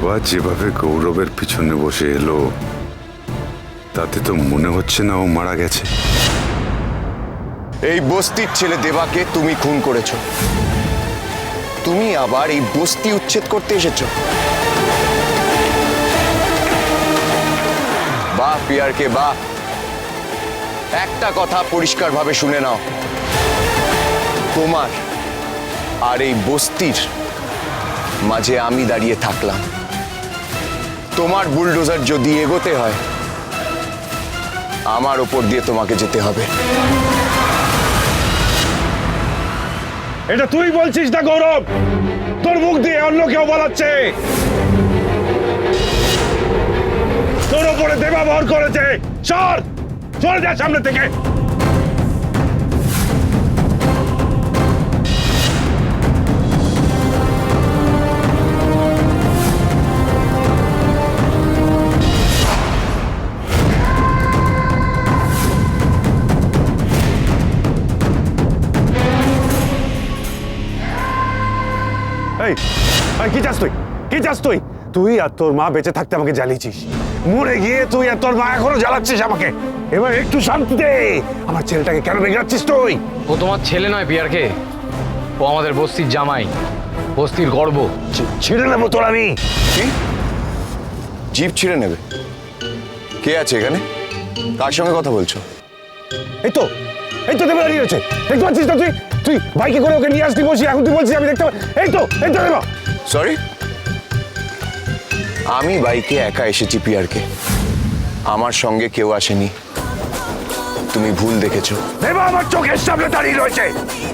দেবা যেভাবে গৌরবের পিছনে বসে এলো তাতে তো মনে হচ্ছে না ও মারা গেছে। এই বস্তির ছেলে দেবাকে তুমি খুন করেছো, তুমি আবার এই বস্তি উচ্ছেদ করতে এসেছো। বাহ পিয়ারকে বাহ, একটা কথা পরিষ্কারভাবে শুনে নাও, তোমার আর এই বস্তির মাঝে আমি দাঁড়িয়ে থাকলাম। তোমার বুলডোজার যদি এগোতে হয় আমার ওপর দিয়ে তোমাকে যেতে হবে। এটা তুই বলছিস না গৌরব? তোর মুখ দিয়ে অন্য কেউ বলাচ্ছে। তোর ওপরে দেবা ভর করেছে। সর সরে যা সামনে থেকে। এই কি চাস তুই? কি চাস তুই? তুই আর তোর মা বেঁচে থাকতে আমাকে জ্বালিয়েছিস, মরে গিয়ে তুই আর তোর মা এখনো জ্বালাচ্ছিস আমাকে। এবার একটু শান্তি দে। আমার ছেলেটাকে কেন বেগাচ্ছিস তুই? ও তোমার ছেলে নয় পিয়ারকে, ও আমাদের বস্তির জামাই, বস্তির গর্ব। ছিঁড়ে নেবো তোর আমি। কি জিভ ছিঁড়ে নেবে? কে আছে এখানে? কার সঙ্গে কথা বলছো? এই তো দেবা দাঁড়িয়ে রয়েছে, দেখতে পাচ্ছিস না তুই? তুই বাইকে করে ওকে নিয়ে আসতে বসি, এখন তুই বলছিস আমি দেখতে পাচ্ছি। এই তো দেবা। সরি, আমি বাইকে একা এসেছি পিয়ারকে, আমার সঙ্গে কেউ আসেনি। তুমি ভুল দেখেছো। দেবা আমার চোখের সামনে দাঁড়িয়ে রয়েছে,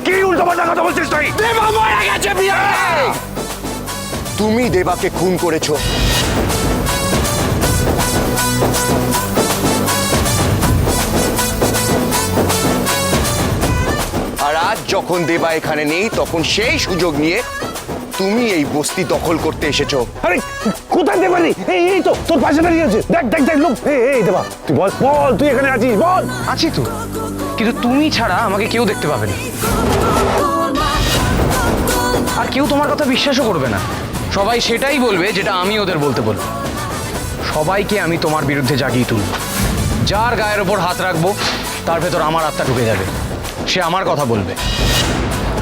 কি উল্টোপাল্টা কথা বলছিস তুই? দেবা মারা গেছে পিয়ার। তুমি দেবাকে খুন করেছো। আর আজ যখন দেবা এখানে নেই তখন সেই সুযোগ নিয়ে তুমি এই বস্তি দখল করতে এসেছো। আরে কোথায় দেবা রে? এই তো তোর পাশে দাঁড়িয়ে আছে, দেখ লোক। এই দেবা, তুই বল তুই এখানে আছিস, বল। আছি তো, কিন্তু তুমি ছাড়া আমাকে কেউ দেখতে পাবে না, আর কেউ তোমার কথা বিশ্বাসও করবে না। সবাই সেটাই বলবে যেটা আমি ওদের বলতে বলবো। সবাইকে আমি তোমার বিরুদ্ধে জাগিয়ে তুলব। যার গায়ের ওপর হাত রাখবো তার ভেতর আমার আত্মা ঢুকে যাবে, সে আমার কথা বলবে।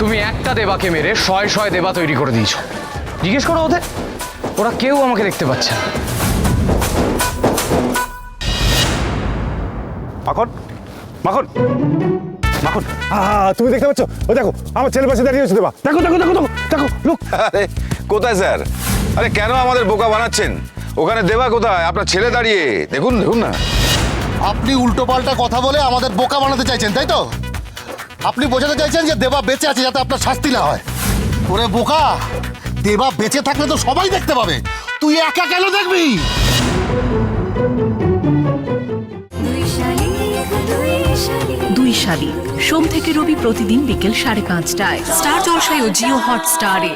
তুমি একটা দেবাকে মেরে শয়ে শয়ে দেবা তৈরি করে দিয়েছো। জিজ্ঞেস করো ওদের, ওরা কেউ আমাকে দেখতে পাচ্ছে না। মাখন মাখন মাখন, তুমি দেখতে পাচ্ছ? ও দেখো আমার ছেলে পাশে দাঁড়িয়ে আছে দেবা। দেখো লোক। আরে কোথায় স্যার? আরে কেন আমাদের বোকা বানাচ্ছেন? ওখানে দেবা কোথায়? আপনার ছেলে দাঁড়িয়ে, দেখুন না। আপনি উল্টোপাল্টা কথা বলে আমাদের বোকা বানাতে চাইছেন, তাই তো? আপনি বোঝাতে চাইছেন যে দেবা বেঁচে আছে যাতে আপনার শাস্তি না হয়। ওরে বোকা, দেবা বেঁচে থাকলে তো সবাই দেখতে পাবে, তুই একা কেন দেখবি? দুই শালিক সোম থেকে রবি প্রতিদিন বিকেল 5:30টায় স্টার জলসায় ও জিও হটস্টারে।